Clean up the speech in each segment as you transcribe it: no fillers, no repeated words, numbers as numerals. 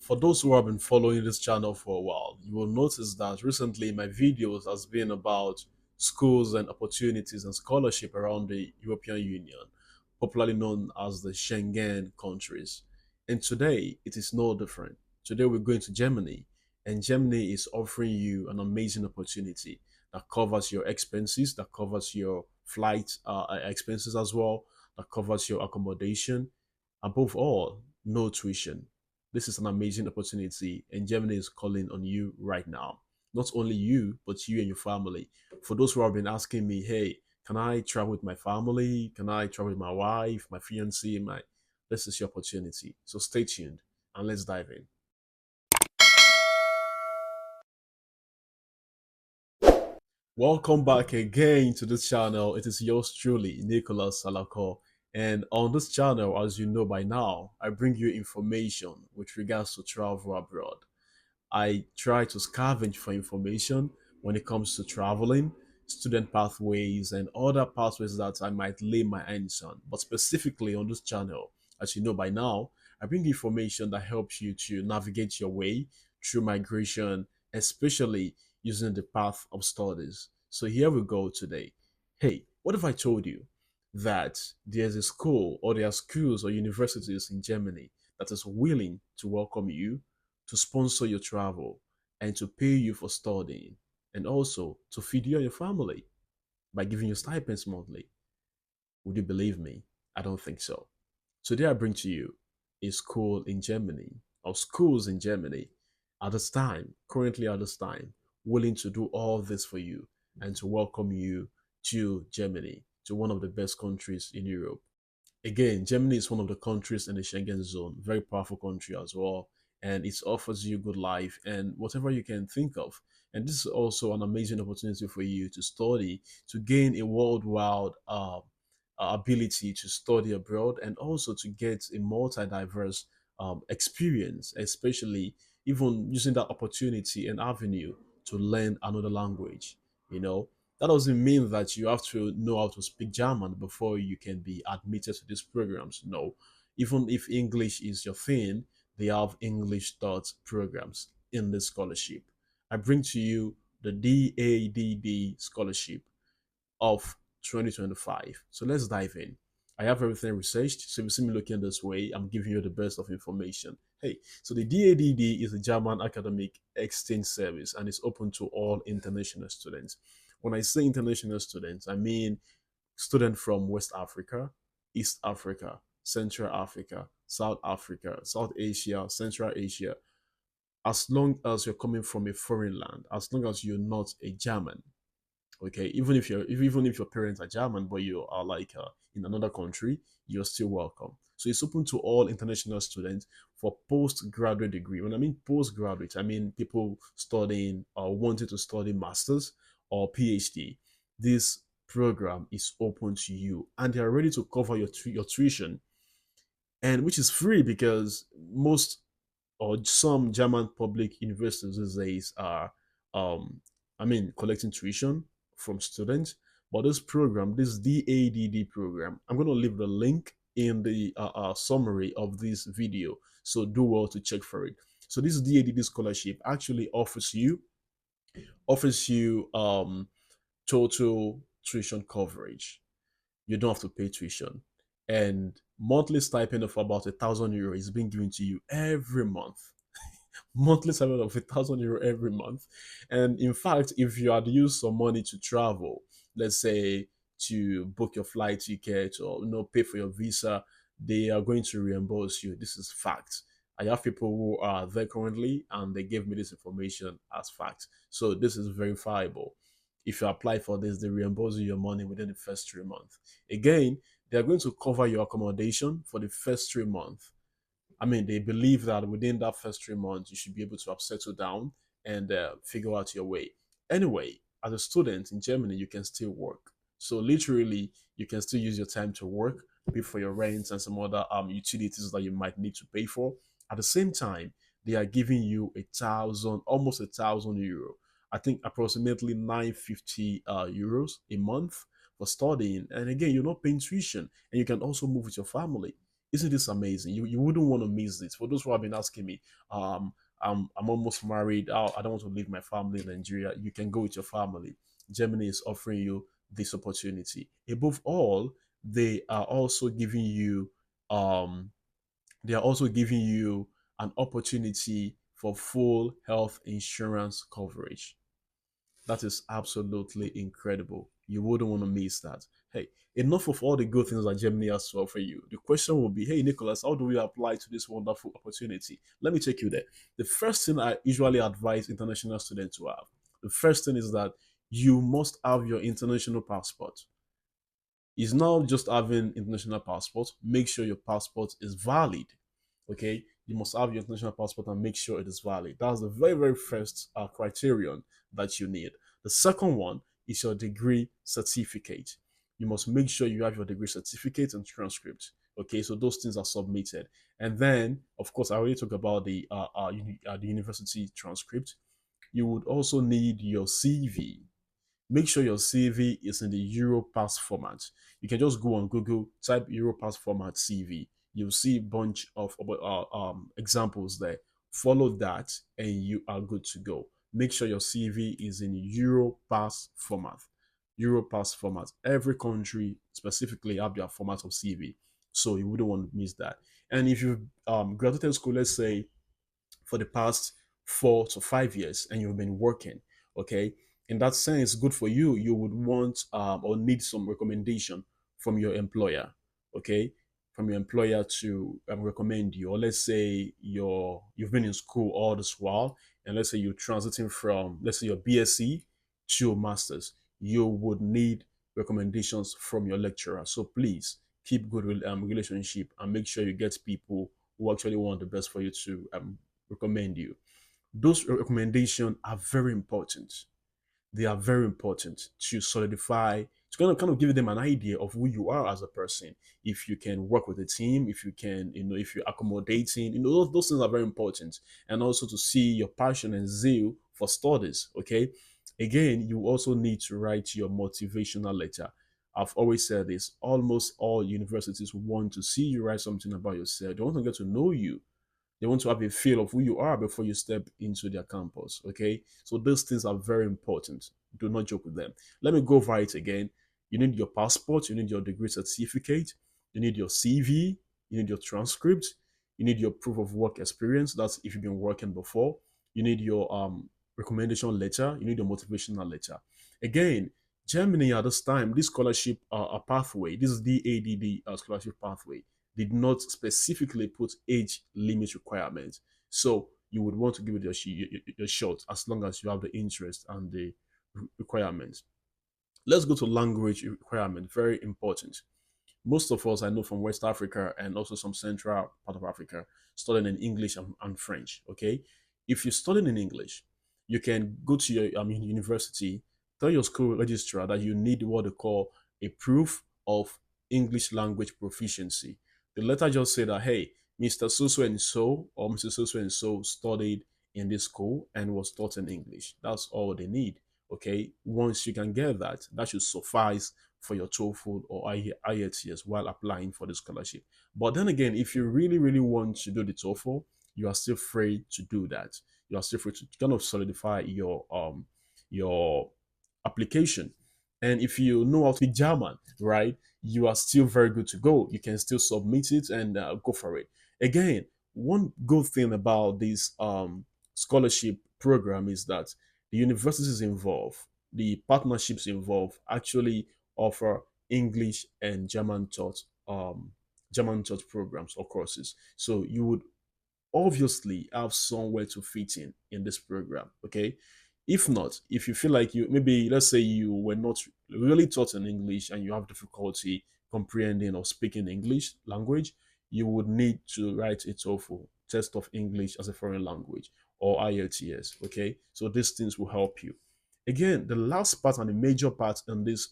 For those who have been following this channel for a while, you will notice that recently my videos has been about schools and opportunities and scholarship around the European Union, popularly known as the Schengen countries. And today it is no different. Today we're going to Germany, and Germany is offering you an amazing opportunity that covers your expenses, that covers your flight expenses as well, that covers your accommodation. Above all, no tuition. This is an amazing opportunity, and Germany is calling on you right now. Not only you, but you and your family. For those who have been asking me, hey, can I travel with my family? Can I travel with my wife, my fiancé, my this is your opportunity. So stay tuned and let's dive in. Welcome back again to this channel. It is yours truly, Nicholas Salako. And on this channel, as you know by now, I bring you information with regards to travel abroad. I try to scavenge for information when it comes to traveling, student pathways, and other pathways that I might lay my hands on. But specifically on this channel, as you know by now, I bring information that helps you to navigate your way through migration, especially using the path of studies. So here we go today. Hey, what if I told you that there's a school or there are schools or universities in Germany that is willing to welcome you, to sponsor your travel, and to pay you for studying, and also to feed you and your family by giving you stipends monthly? Would you believe me? I don't think so. Today I bring to you a school in Germany, or schools in Germany at this time, currently at this time, willing to do all this for you and to welcome you to Germany, to one of the best countries in Europe. Again, Germany is one of the countries in the Schengen zone, very powerful country as well, and it offers you good life and whatever you can think of. And this is also an amazing opportunity for you to study, to gain a worldwide ability to study abroad, and also to get a multi-diverse experience, especially even using that opportunity and avenue to learn another language. You know, that doesn't mean that you have to know how to speak German before you can be admitted to these programs. No, even if English is your thing, they have English taught programs in this scholarship. I bring to you the DAAD Scholarship of 2025. So let's dive in. I have everything researched. So if you see me looking this way, I'm giving you the best of information. Hey, so the DADD is a German academic exchange service and it's open to all international students. When I say international students, I mean students from West Africa, East Africa, Central Africa, South Africa, South Asia, Central Asia. As long as you're coming from a foreign land, as long as you're not a German, okay, even if your parents are German but you are like in another country, you're still welcome. So it's open to all international students for postgraduate degree. When I mean postgraduate, I mean people studying or wanting to study masters or PhD. This program is open to you and they are ready to cover your tuition, and which is free because most or some German public universities these days are, um, collecting tuition from students. But this program, this DADD program, I'm going to leave the link in the summary of this video. So do well to check for it. So this DADD scholarship actually offers you total tuition coverage. You don't have to pay tuition, and monthly stipend of about €1,000 is being given to you every month. Monthly salary of €1,000 every month. And in fact, if you had used some money to travel, let's say to book your flight ticket or pay for your visa, they are going to reimburse you. This is fact. I have people who are there currently and they gave me this information as fact. So this is verifiable. If you apply for this, they reimburse you your money within the first 3 months. Again, they are going to cover your accommodation for the first 3 months. They believe that within that first 3 months, you should be able to have settled down and figure out your way. Anyway, as a student in Germany, you can still work. So literally, you can still use your time to work, pay for your rent and some other utilities that you might need to pay for. At the same time, they are giving you almost €1,000. I think approximately 950 euros a month for studying. And again, you're not paying tuition, and you can also move with your family. Isn't this amazing? You wouldn't want to miss this. For those who have been asking me, I'm almost married. I don't want to leave my family in Nigeria. You can go with your family. Germany is offering you this opportunity. Above all, they are also giving you um they are also giving you an opportunity for full health insurance coverage. That is absolutely incredible. You wouldn't want to miss that. Hey, enough of all the good things that Germany has to offer you. The question will be, hey, Nicholas, how do we apply to this wonderful opportunity? Let me take you there. The first thing I usually advise international students to have, the first thing is that you must have your international passport. It's not just having international passport. Make sure your passport is valid. Okay, you must have your international passport and make sure it is valid. That's the very very first criterion that you need. The second one is your degree certificate. You must make sure you have your degree certificate and transcript. Okay, so those things are submitted, and then of course I already talked about the university transcript. You would also need your CV. Make sure your CV is in the Europass format. You can just go on Google, type Europass format CV. You'll see a bunch of examples there. Follow that, and you are good to go. Make sure your CV is in Europass format. Europass format. Every country specifically have their format of CV, so you wouldn't want to miss that. And if you graduated school, let's say for the past 4 to 5 years and you've been working, okay, in that sense, good for you. You would want or need some recommendation from your employer, okay, from your employer to recommend you. Or let's say you've been in school all this while, and let's say you're transiting from, let's say, your BSc to your masters. You would need recommendations from your lecturer. So please keep good relationship and make sure you get people who actually want the best for you to recommend you. Those recommendations are very important. They are very important to solidify, to kind of give them an idea of who you are as a person. If you can work with a team, if you can, if you're accommodating, those things are very important. And also to see your passion and zeal for studies. Okay. Again, you also need to write your motivational letter. I've always said this, almost all universities want to see you write something about yourself. They want to get to know you. They want to have a feel of who you are before you step into their campus. Okay. So those things are very important. Do not joke with them. Let me go over it again. You need your passport, you need your degree certificate, you need your CV, you need your transcript, you need your proof of work experience. That's if you've been working before. You need your recommendation letter, you need your motivational letter. Again, Germany at this time, this scholarship pathway, this is DAAD scholarship pathway, did not specifically put age limit requirements. So you would want to give it your shot as long as you have the interest and the requirements. Let's go to language requirement. Very important. Most of us I know from West Africa and also some central part of Africa studying in English and French. Okay, if you're studying in English, you can go to your university, tell your school registrar that you need what they call a proof of English language proficiency. The letter just say that, hey, Mr. So and so or Mr. So and so studied in this school and was taught in English. That's all they need. Okay, once you can get that, that should suffice for your TOEFL or IELTS while applying for the scholarship. But then again, if you really, really want to do the TOEFL, you are still free to do that. You are still free to kind of solidify your application. And if you know how to speak German, right, you are still very good to go. You can still submit it and go for it. Again, one good thing about this scholarship program is that the universities involved, the partnerships involved, actually offer English and German taught programs or courses. So you would obviously have somewhere to fit in this program. Okay. If not, if you feel like you maybe let's say you were not really taught in English and you have difficulty comprehending or speaking English language, you would need to write a TOEFL test of English as a foreign language or IELTS. Okay, so these things will help you. Again, the last part and the major part in this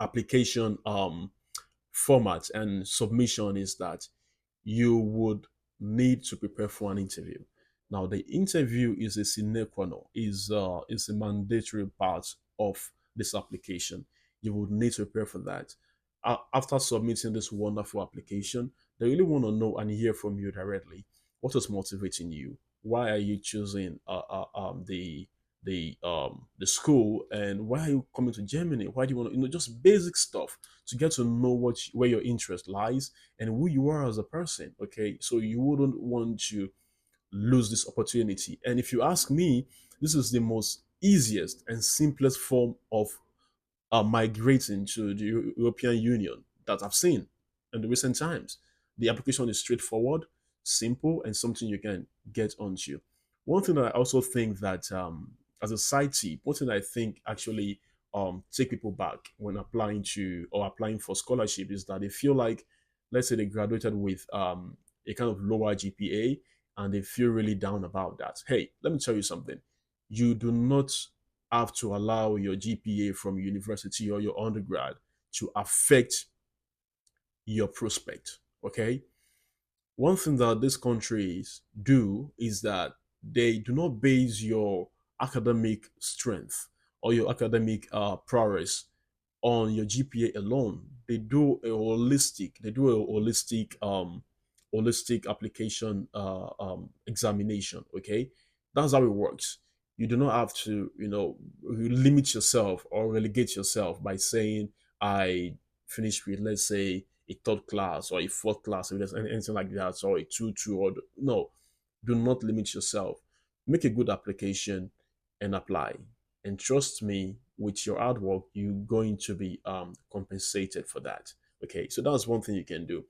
application format and submission is that you would need to prepare for an interview. Now, the interview is a sine qua non, is a mandatory part of this application. You would need to prepare for that. After submitting this wonderful application, They really want to know and hear from you directly. What is motivating you? Why are you choosing the school, and why are you coming to Germany? Why do you want to, just basic stuff to get to know where your interest lies and who you are as a person. Okay, so you wouldn't want to lose this opportunity. And if you ask me, this is the most easiest and simplest form of migrating to the European Union that I've seen in the recent times. The application is straightforward, simple, and something you can get onto. One thing that I also think that, as a side tip, one thing I think actually take people back when applying to or applying for scholarship is that they feel like, let's say they graduated with a kind of lower GPA, and they feel really down about that. Hey, let me tell you something. You do not have to allow your GPA from university or your undergrad to affect your prospect. Okay. One thing that these countries do is that they do not base your academic strength or your academic prowess on your GPA alone. They do a holistic application examination. Okay, that's how it works. You do not have to, limit yourself or relegate yourself by saying I finished with, let's say, a third class or a fourth class, if there's anything like that, or a two or no. Do not limit yourself. Make a good application and apply. And trust me, with your hard work, you're going to be compensated for that. Okay, so that's one thing you can do.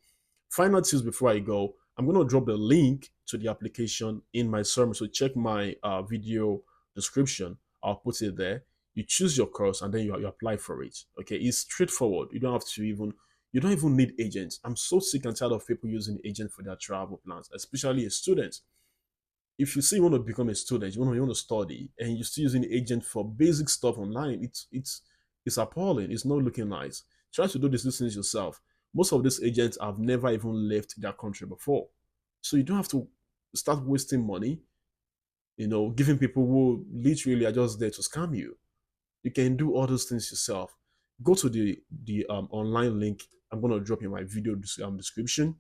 Final tips before I go, I'm going to drop the link to the application in my sermon. So check my video description. I'll put it there. You choose your course and then you apply for it. Okay, it's straightforward. You don't even need agents. I'm so sick and tired of people using agents for their travel plans, especially a student. If you say you want to become a student, you want to study, and you're still using agent for basic stuff online, it's appalling. It's not looking nice. Try to do these things yourself. Most of these agents have never even left their country before, so you don't have to start wasting money. Giving people who literally are just there to scam you. You can do all those things yourself. Go to the online link I'm gonna drop in my video description.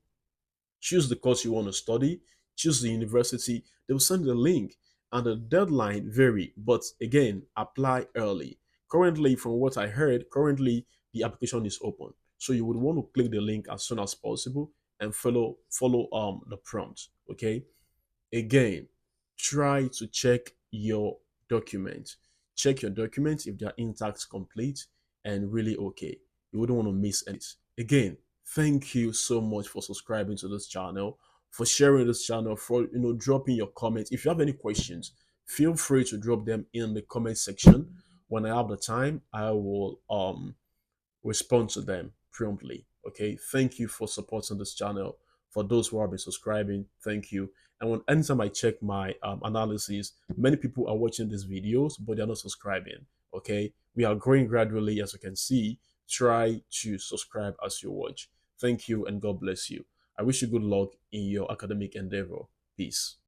Choose the course you want to study, choose the university. They will send you the link, and the deadline vary, but again, apply early. Currently, from what I heard, the application is open. So you would want to click the link as soon as possible and follow the prompt. Okay. Again, try to check your documents. Check your documents if they are intact, complete, and really okay. You wouldn't want to miss any. Again, thank you so much for subscribing to this channel, for sharing this channel, for dropping your comments. If you have any questions, feel free to drop them in the comment section. When I have the time, I will respond to them promptly. Okay, thank you for supporting this channel. For those who have been subscribing, thank you. And anytime I check my analysis, many people are watching these videos, but they're not subscribing. Okay, we are growing gradually, as you can see. Try to subscribe as you watch. Thank you, and God bless you. I wish you good luck in your academic endeavor. Peace.